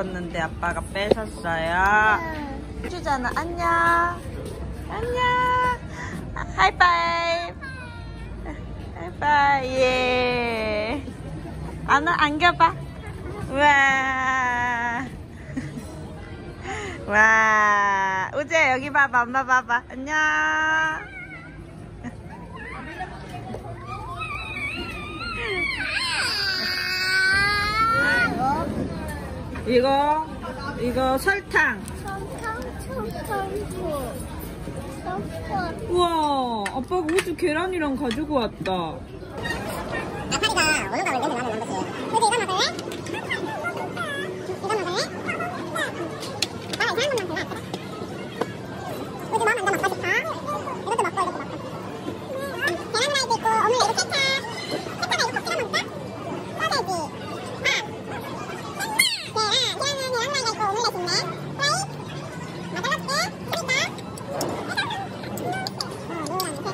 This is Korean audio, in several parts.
줬는데 아빠가 뺏었어요. 주잖아. 안녕. 안녕. 하이파이브. 하이파이브. 예. 안겨봐. 와. 와. 우재 여기 봐봐. 엄마 봐봐. 안녕. 이거 설탕. 우와, 아빠가 우주 계란이랑 가지고 왔다. 나파리가 어느 가을 내면 나는 거지. 우주 이거 먹을래? 이거 먹을래? 아, 이상한 것만 골라. 우주 뭐 먼저 먹고 싶어? 이것도 먹고 이것도 먹고. 계란 라이스 있고 오늘 이거 케찹. 케찹에 이거 찍어 먹을까? 소세지. 계란 라이스 있고 오믈렛 있네. 프라이. 맛잘랐게. 그러니까.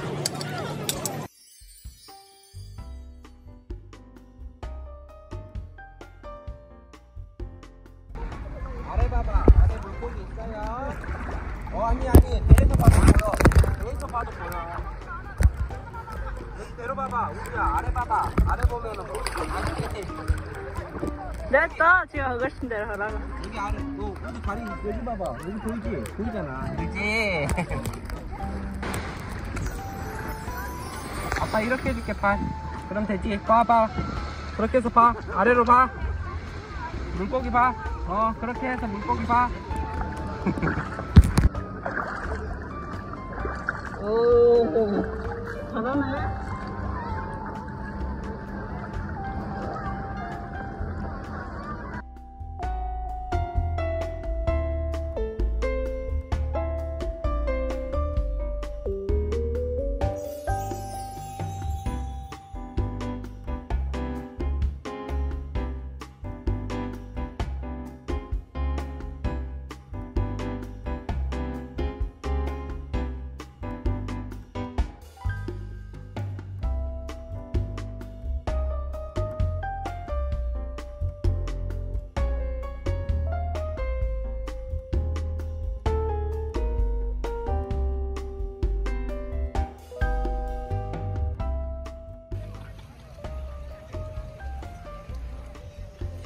아래 봐봐. 아래 물고기 있어요. 아니. 내려서 봐도 보여. 내려서 봐도 보여. 내려봐봐. 우리야 아래 봐봐. 아래 보면은 물고기 밑에 있어. 됐어. 지금 어르신 대로 하라고. 여기 아래, 우리 다리 여기 봐봐. 여기 보이지? 보이잖아. 그지? 아빠 이렇게 해줄게, 봐. 그럼 되지? 봐봐. 그렇게 해서 봐. 아래로 봐. 물고기 봐. 그렇게 해서 물고기 봐. 오, 잘하네.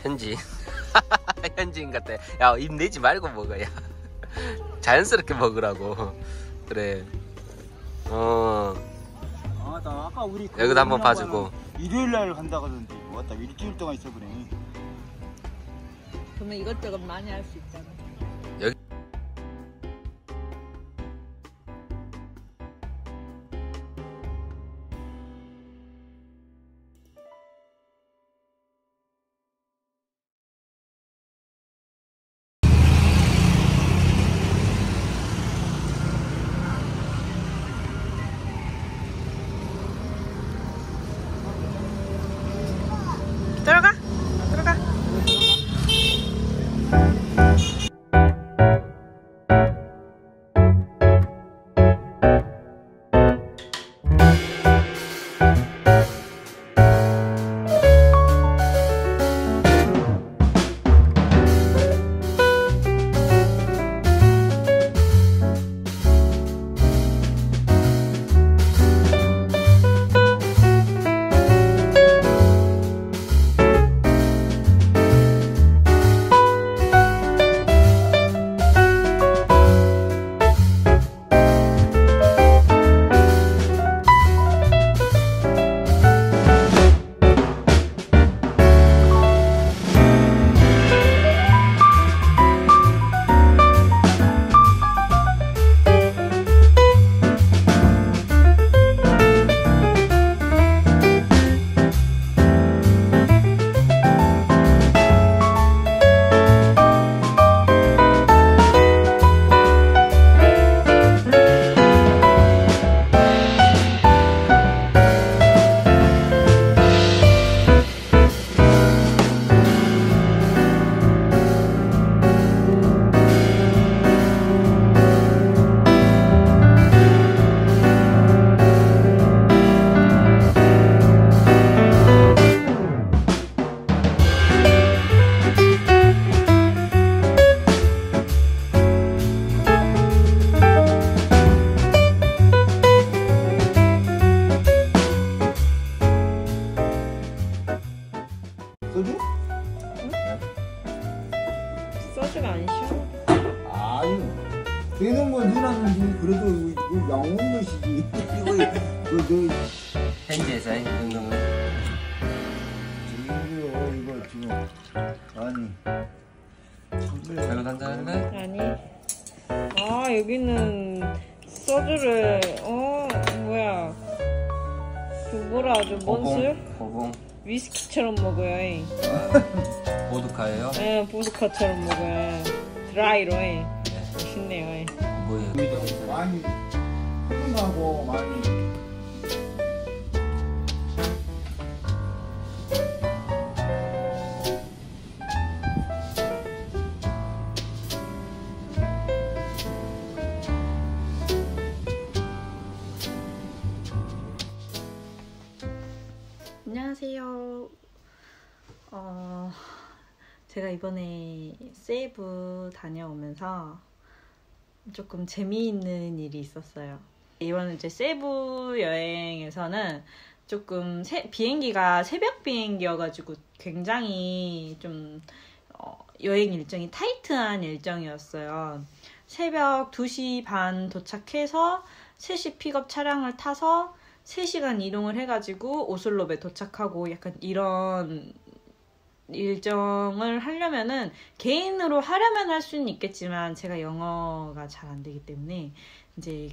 현지. 현지인 같아. 야, 입 내지 말고 먹어. 야, 자연스럽게 먹으라고. 그래. 나 아까 우리 여기도 한번 봐주고. 일요일날 간다 그러는데 왔다 일주일 동안 있어 그래. 그러면 이것저것 많이 할 수 있잖아. 들어가. 되는 건 해놨는데 그래도 이거 양호한 것이지. 이거 현지에서 이 정도면 이거 지금 아니 잘못 한다는 거야? 아니. 아, 여기는 소주를, 뭐야. 그 뭐라 하죠? 뭔 술? 보봉. 위스키처럼 먹어요. 보드카예요? 예, 보드카처럼 먹어요. 드라이로 해. 맛있네요. 뭐예요? 많이 흥하고 많이. 안녕하세요. 제가 이번에 세부 다녀오면서 조금 재미있는 일이 있었어요. 이번 이제 세부 여행에서는 조금 비행기가 새벽 비행기여가지고 굉장히 좀 여행 일정이 타이트한 일정이었어요. 새벽 2시 반 도착해서 3시 픽업 차량을 타서 3시간 이동을 해가지고 오슬로에 도착하고 약간 이런 일정을 하려면은 개인으로 하려면 할 수는 있겠지만 제가 영어가 잘 안 되기 때문에 이제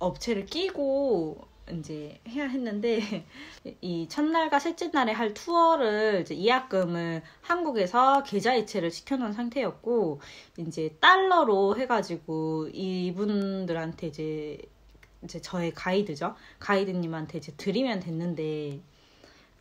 업체를 끼고 이제 해야 했는데 이 첫날과 셋째 날에 할 투어를 이제 예약금을 한국에서 계좌이체를 시켜놓은 상태였고 이제 달러로 해가지고 이분들한테 이제 저의 가이드죠. 가이드님한테 이제 드리면 됐는데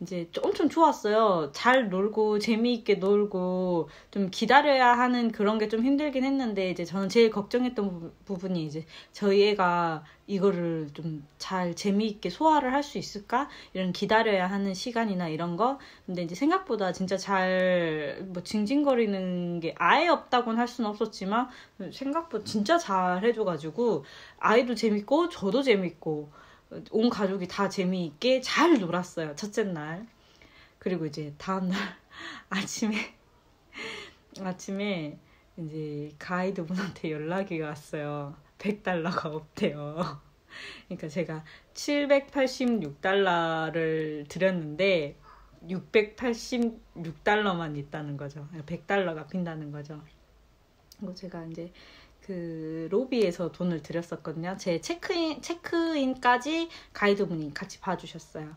이제 엄청 좋았어요. 잘 놀고 재미있게 놀고 좀 기다려야 하는 그런 게 좀 힘들긴 했는데 이제 저는 제일 걱정했던 부분이 이제 저희 애가 이거를 좀 잘 재미있게 소화를 할 수 있을까? 이런 기다려야 하는 시간이나 이런 거. 근데 이제 생각보다 진짜 잘 뭐 징징거리는 게 아예 없다고는 할 수는 없었지만 생각보다 진짜 잘 해줘가지고 아이도 재밌고 저도 재밌고 온 가족이 다 재미있게 잘 놀았어요. 첫째 날. 그리고 이제 다음날 아침에 이제 가이드분한테 연락이 왔어요. $100가 없대요. 그러니까 제가 $786를 드렸는데 $686만 있다는 거죠. $100가 빈다는 거죠. 그리고 제가 이제 그 로비에서 돈을 드렸었거든요. 제 체크인까지 가이드분이 같이 봐주셨어요.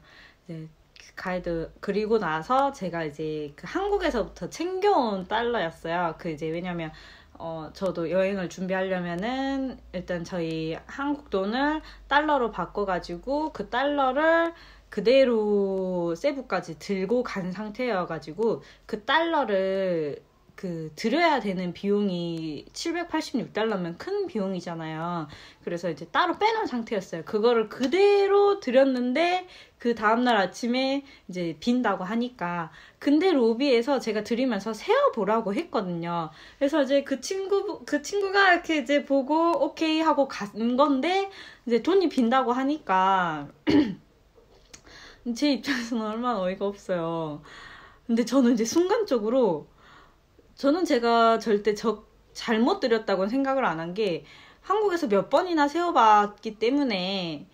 이제 가이드 그리고 나서 제가 이제 그 한국에서부터 챙겨온 달러였어요. 그 이제 왜냐면 저도 여행을 준비하려면은 일단 저희 한국 돈을 달러로 바꿔가지고 그 달러를 그대로 세부까지 들고 간 상태여가지고 그 달러를 드려야 되는 비용이 $786면 큰 비용이잖아요. 그래서 이제 따로 빼놓은 상태였어요. 그거를 그대로 드렸는데 그 다음날 아침에 이제 빈다고 하니까 근데 로비에서 제가 드리면서 세어보라고 했거든요. 그래서 이제 그 친구가 이렇게 이제 보고 오케이 하고 간 건데 이제 돈이 빈다고 하니까 제 입장에서는 얼마나 어이가 없어요. 근데 저는 이제 순간적으로 저는 제가 절대 잘못 드렸다고는 생각을 안 한 게 한국에서 몇 번이나 세워봤기 때문에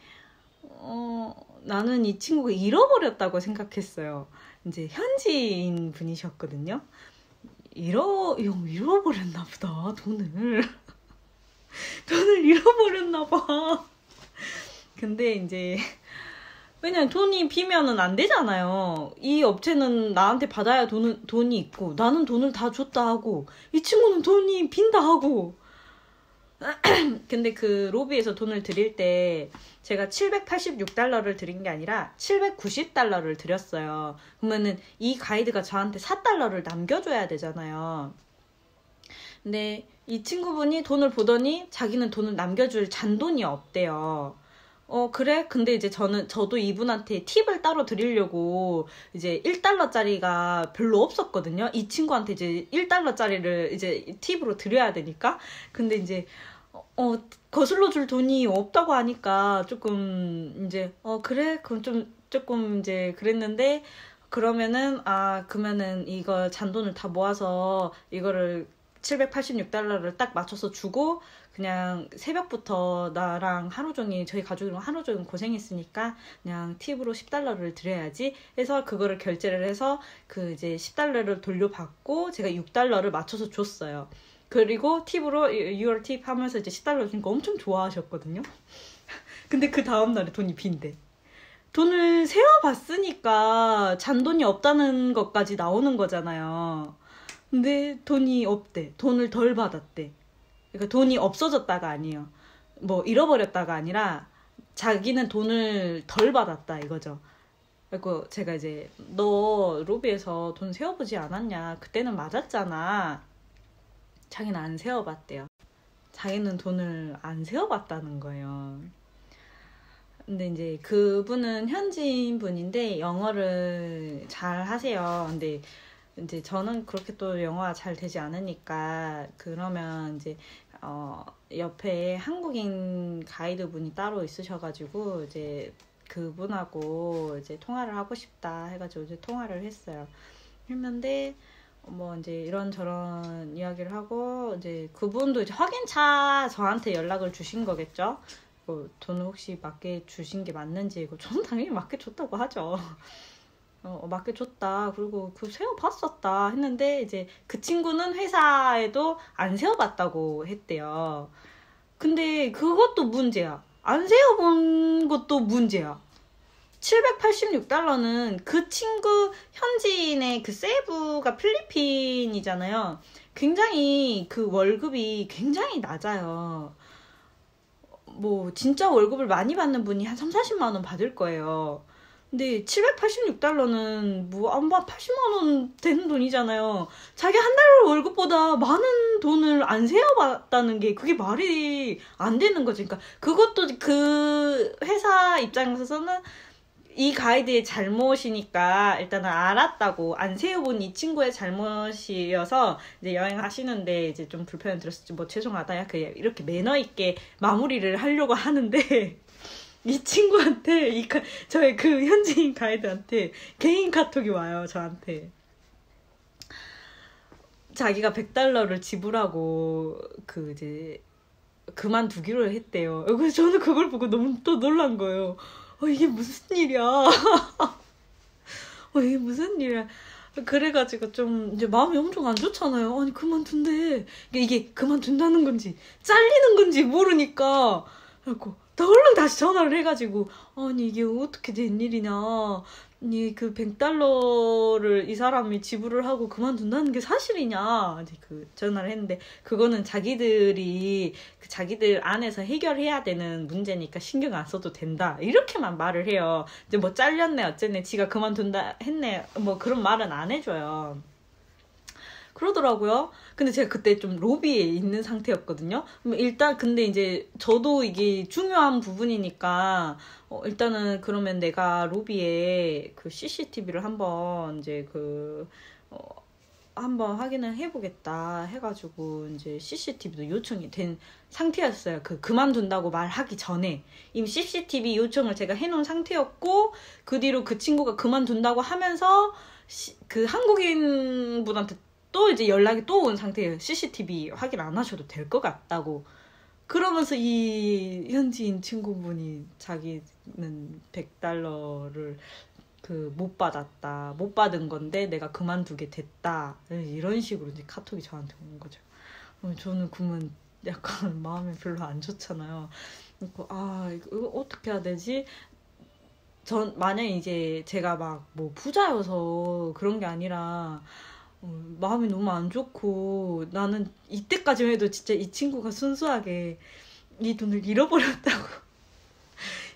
나는 이 친구가 잃어버렸다고 생각했어요. 이제 현지인 분이셨거든요. 잃어버렸나 보다. 돈을 잃어버렸나 봐. 근데 이제 왜냐면 돈이 비면은 안 되잖아요. 이 업체는 나한테 받아야 돈이 있고 나는 돈을 다 줬다 하고 이 친구는 돈이 빈다 하고 근데 그 로비에서 돈을 드릴 때 제가 $786를 드린 게 아니라 $790를 드렸어요. 그러면은 이 가이드가 저한테 $4를 남겨줘야 되잖아요. 근데 이 친구분이 돈을 보더니 자기는 돈을 남겨줄 잔돈이 없대요. 그래? 근데 이제 저도 이분한테 팁을 따로 드리려고 이제 $1짜리가 별로 없었거든요. 이 친구한테 이제 $1짜리를 이제 팁으로 드려야 되니까. 근데 이제, 거슬러 줄 돈이 없다고 하니까 조금 이제, 그래? 그럼 조금 이제 그랬는데, 그러면은 이거 잔돈을 다 모아서 이거를 $786를 딱 맞춰서 주고 그냥 새벽부터 나랑 하루 종일 저희 가족이랑 하루 종일 고생했으니까 그냥 팁으로 $10를 드려야지 해서 그거를 결제를 해서 그 이제 $10를 돌려받고 제가 $6를 맞춰서 줬어요. 그리고 팁으로 your 팁 하면서 이제 $10 주니까 엄청 좋아하셨거든요. 근데 그 다음날에 돈이 빈대. 돈을 세어봤으니까 잔돈이 없다는 것까지 나오는 거잖아요. 근데 돈이 없대. 돈을 덜 받았대. 그러니까 돈이 없어졌다가 아니에요. 뭐 잃어버렸다가 아니라 자기는 돈을 덜 받았다 이거죠. 그리고 제가 이제 너 로비에서 돈 세어보지 않았냐. 그때는 맞았잖아. 자기는 안 세어봤대요. 자기는 돈을 안 세어봤다는 거예요. 근데 이제 그분은 현지인 분인데 영어를 잘 하세요. 근데 이제 저는 그렇게 또 영어가 잘 되지 않으니까 그러면 이제 옆에 한국인 가이드 분이 따로 있으셔가지고 이제 그분하고 이제 통화를 하고 싶다 해가지고 이제 통화를 했는데 뭐 이제 이런저런 이야기를 하고 이제 그분도 이제 확인차 저한테 연락을 주신 거겠죠. 뭐 돈을 혹시 맞게 주신 게 맞는지 이거 저는 당연히 맞게 줬다고 하죠. 맞게 줬다. 그리고 그 세워봤었다 했는데 이제 그 친구는 회사에도 안 세워봤다고 했대요. 근데 그것도 문제야. 안 세워본 것도 문제야. $786는 그 친구 현지인의 그 세부가 필리핀이잖아요. 굉장히 그 월급이 굉장히 낮아요. 뭐 진짜 월급을 많이 받는 분이 한 30-40만 원 받을 거예요. 근데 $786는 뭐 아마 80만 원 되는 돈이잖아요. 자기 한 달 월급보다 많은 돈을 안 세어봤다는 게 그게 말이 안 되는 거지. 그러니까 그것도 그 회사 입장에서는 이 가이드의 잘못이니까 일단은 알았다고 안 세워본 이 친구의 잘못이어서 이제 여행하시는데 이제 좀 불편을 들었을지 뭐 죄송하다 약간 이렇게 매너 있게 마무리를 하려고 하는데 이 친구한테 저의 그 현지인 가이드한테 개인 카톡이 와요. 저한테 자기가 $100를 지불하고 그 이제 그만두기로 했대요. 그래서 저는 그걸 보고 너무 또 놀란 거예요. 이게 무슨 일이야? 이게 무슨 일이야? 그래가지고 좀 이제 마음이 엄청 안 좋잖아요. 아니 그만둔대. 이게 그만둔다는 건지 잘리는 건지 모르니까 그래갖고 나 얼른 다시 전화를 해가지고 아니 이게 어떻게 된 일이냐. 아니 그 $100를 이 사람이 지불을 하고 그만둔다는 게 사실이냐. 이제 그 전화를 했는데 그거는 자기들이 자기들 안에서 해결해야 되는 문제니까 신경 안 써도 된다. 이렇게만 말을 해요. 이제 뭐 잘렸네 어쨌네 지가 그만둔다 했네 뭐 그런 말은 안 해줘요. 그러더라고요. 근데 제가 그때 좀 로비에 있는 상태였거든요. 일단 근데 이제 저도 이게 중요한 부분이니까 일단은 그러면 내가 로비에 그 CCTV를 한번 이제 한번 확인을 해보겠다 해가지고 이제 CCTV도 요청이 된 상태였어요. 그만둔다고 말하기 전에 이미 CCTV 요청을 제가 해놓은 상태였고 그 뒤로 그 친구가 그만둔다고 하면서 그 한국인 분한테 또 이제 연락이 또 온 상태예요. CCTV 확인 안 하셔도 될 것 같다고. 그러면서 이 현지인 친구분이 자기는 $100를 못 받았다. 못 받은 건데 내가 그만두게 됐다. 이런 식으로 이제 카톡이 저한테 오는 거죠. 저는 그러면 약간 마음이 별로 안 좋잖아요. 이거 어떻게 해야 되지? 만약에 이제 제가 막 뭐 부자여서 그런 게 아니라 마음이 너무 안 좋고 나는 이때까지만 해도 진짜 이 친구가 순수하게 이 돈을 잃어버렸다고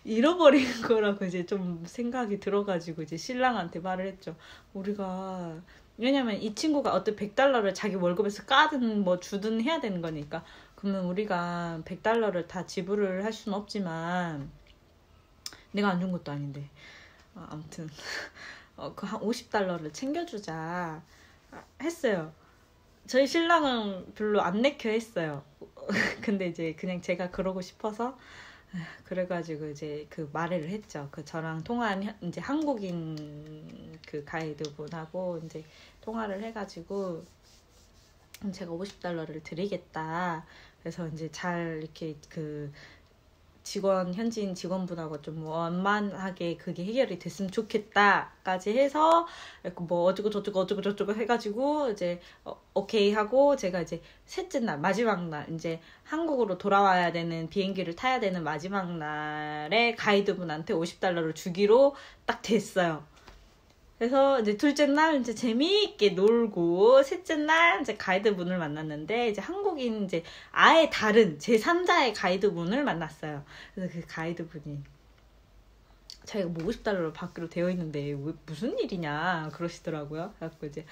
잃어버린 거라고 이제 좀 생각이 들어가지고 이제 신랑한테 말을 했죠. 왜냐면 이 친구가 어떤 $100를 자기 월급에서 까든 뭐 주든 해야 되는 거니까 그러면 우리가 $100를 다 지불을 할 수는 없지만 내가 안 준 것도 아닌데 아무튼 그 한 $50를 챙겨주자 했어요. 저희 신랑은 별로 안 내켜 했어요. 근데 이제 그냥 제가 그러고 싶어서 그래가지고 이제 그 말을 했죠. 저랑 통화한 이제 한국인 그 가이드분하고 이제 통화를 해가지고 제가 50달러를 드리겠다. 그래서 이제 잘 이렇게 그 현지인 직원분하고 좀 원만하게 그게 해결이 됐으면 좋겠다까지 해서 뭐 어쩌고 저쩌고 해가지고 이제 오케이 하고, 제가 이제 셋째 날, 마지막 날, 이제 한국으로 돌아와야 되는 비행기를 타야 되는 마지막 날에 가이드분한테 50달러를 주기로 딱 됐어요. 그래서 이제 둘째 날 이제 재미있게 놀고, 셋째 날 이제 가이드분을 만났는데, 이제 한국인 이제 아예 다른 제3자의 가이드분을 만났어요. 그래서 그 가이드분이 자기가 뭐 50달러를 받기로 되어 있는데 무슨 일이냐 그러시더라고요. 그래갖고 이제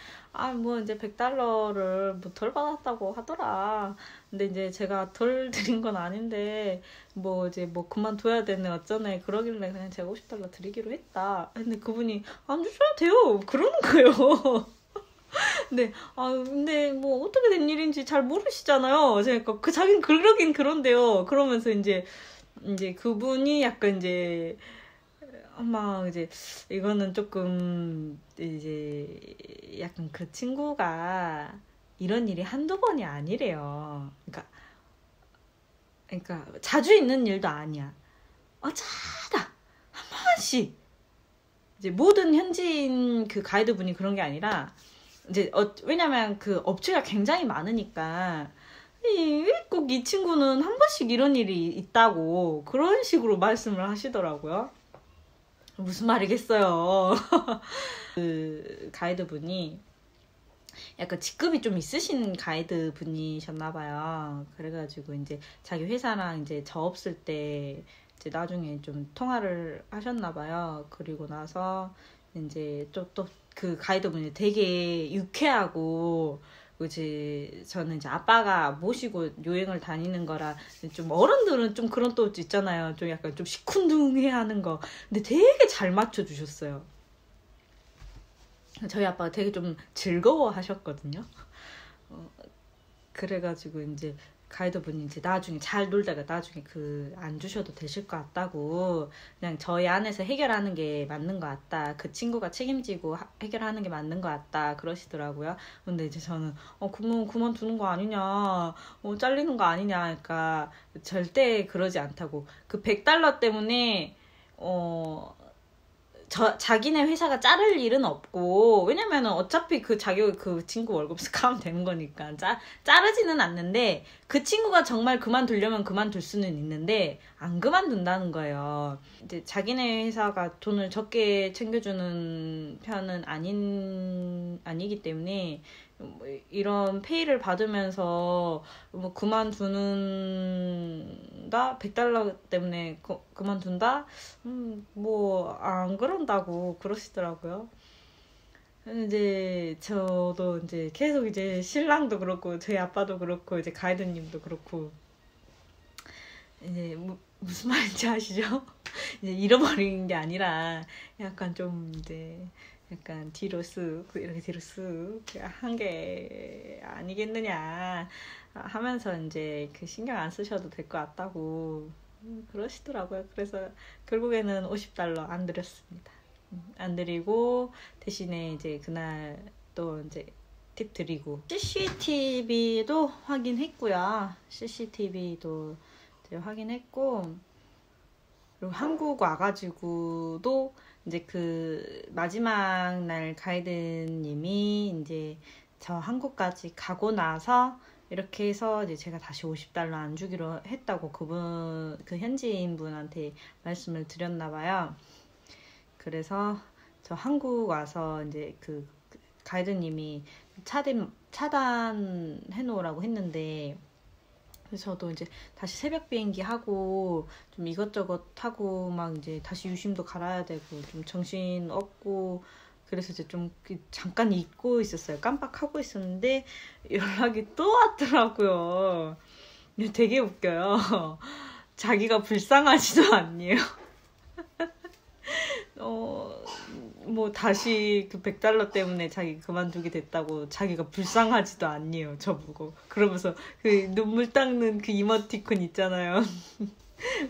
뭐 이제 100달러를 뭐 덜 받았다고 하더라. 근데 이제 제가 덜 드린 건 아닌데 뭐 이제 뭐 그만둬야 되네 어쩌네 그러길래 그냥 제가 50달러 드리기로 했다. 근데 그분이 안 주셔도 돼요 그러는 거예요. 근데 뭐 어떻게 된 일인지 잘 모르시잖아요. 제가 자기는 그러긴 그런데요. 그러면서 이제 그분이 약간 이제 이제 이거는 조금 이제 약간 그 친구가 이런 일이 한두 번이 아니래요. 그러니까 자주 있는 일도 아니야. 어쩌다 한 번씩 이제 모든 현지인 그 가이드분이 그런 게 아니라 이제 왜냐면 그 업체가 굉장히 많으니까 꼭 이 친구는 한 번씩 이런 일이 있다고 그런 식으로 말씀을 하시더라고요. 무슨 말이겠어요. 그 가이드분이 약간 직급이 좀 있으신 가이드분이셨나봐요. 그래가지고 이제 자기 회사랑 이제 저 없을 때 이제 나중에 좀 통화를 하셨나봐요. 그리고 나서 이제 또 그 가이드분이 되게 유쾌하고, 이제 저는 이제 아빠가 모시고 여행을 다니는 거라 좀 어른들은 좀 그런 또 있잖아요. 좀 약간 좀 시큰둥해 하는 거. 근데 되게 잘 맞춰주셨어요. 저희 아빠가 되게 좀 즐거워 하셨거든요. 그래가지고 이제 가이드분이 이제 나중에 잘 놀다가 나중에 안 주셔도 되실 것 같다고, 그냥 저희 안에서 해결하는 게 맞는 것 같다. 그 친구가 책임지고 해결하는 게 맞는 것 같다. 그러시더라고요. 근데 이제 저는 그만두는 거 아니냐, 잘리는 거 아니냐. 그러니까 절대 그러지 않다고. 그 100달러 때문에 자기네 회사가 자를 일은 없고, 왜냐면은 어차피 그 친구 월급 스카우면 되는 거니까 자르지는 않는데, 그 친구가 정말 그만두려면 그만둘 수는 있는데 안 그만둔다는 거예요. 이제 자기네 회사가 돈을 적게 챙겨주는 편은 아니기 때문에 이런 페이를 받으면서 뭐 그만두는다, 100달러 때문에 그만둔다, 뭐 안 그런다고 그러시더라고요. 이제 저도 이제 계속 이제 신랑도 그렇고 저희 아빠도 그렇고 이제 가이드님도 그렇고 이제 무슨 말인지 아시죠? 이제 잃어버리는 게 아니라 약간 좀 이제 약간 뒤로 이렇게 뒤로 한 게 아니겠느냐 하면서 이제 신경 안 쓰셔도 될 것 같다고 그러시더라고요. 그래서 결국에는 50달러 안 드렸습니다. 안 드리고 대신에 이제 그날 또 이제 팁 드리고, CCTV도 확인했고요. CCTV도 이제 확인했고, 그리고 한국 와가지고도 이제 마지막 날 가이드님이 이제 저 한국까지 가고 나서 이렇게 해서 이제 제가 다시 50달러 안 주기로 했다고 그 현지인 분한테 말씀을 드렸나봐요. 그래서 저 한국 와서 이제 그 가이드님이 차단해 놓으라고 했는데, 그래서 저도 이제 다시 새벽 비행기 하고 좀 이것저것 하고 막 이제 다시 유심도 갈아야 되고 좀 정신 없고, 그래서 이제 좀 잠깐 잊고 있었어요. 깜빡하고 있었는데 연락이 또 왔더라고요. 되게 웃겨요. 자기가 불쌍하지도 않네요. 뭐 다시 그 100달러 때문에 자기 그만두게 됐다고 자기가 불쌍하지도 않네요. 저보고. 그러면서 그 눈물 닦는 그 이모티콘 있잖아요.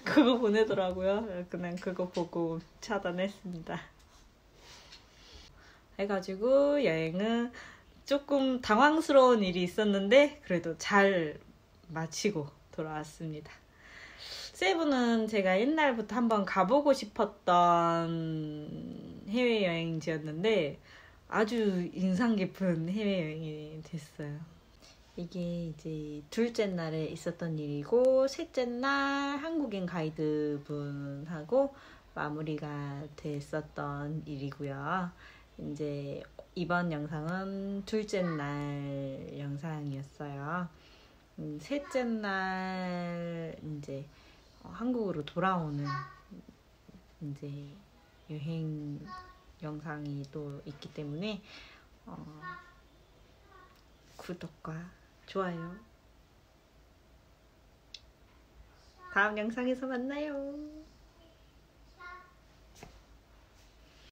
그거 보내더라고요. 그냥 그거 보고 차단했습니다. 해가지고 여행은 조금 당황스러운 일이 있었는데 그래도 잘 마치고 돌아왔습니다. 세부는 제가 옛날부터 한번 가보고 싶었던 해외여행지였는데 아주 인상 깊은 해외여행이 됐어요. 이게 이제 둘째 날에 있었던 일이고 셋째 날 한국인 가이드분하고 마무리가 됐었던 일이고요. 이제 이번 영상은 둘째 날 영상이었어요. 셋째 날 이제 한국으로 돌아오는 이제 여행 영상이 또 있기 때문에 구독과 좋아요. 다음 영상에서 만나요.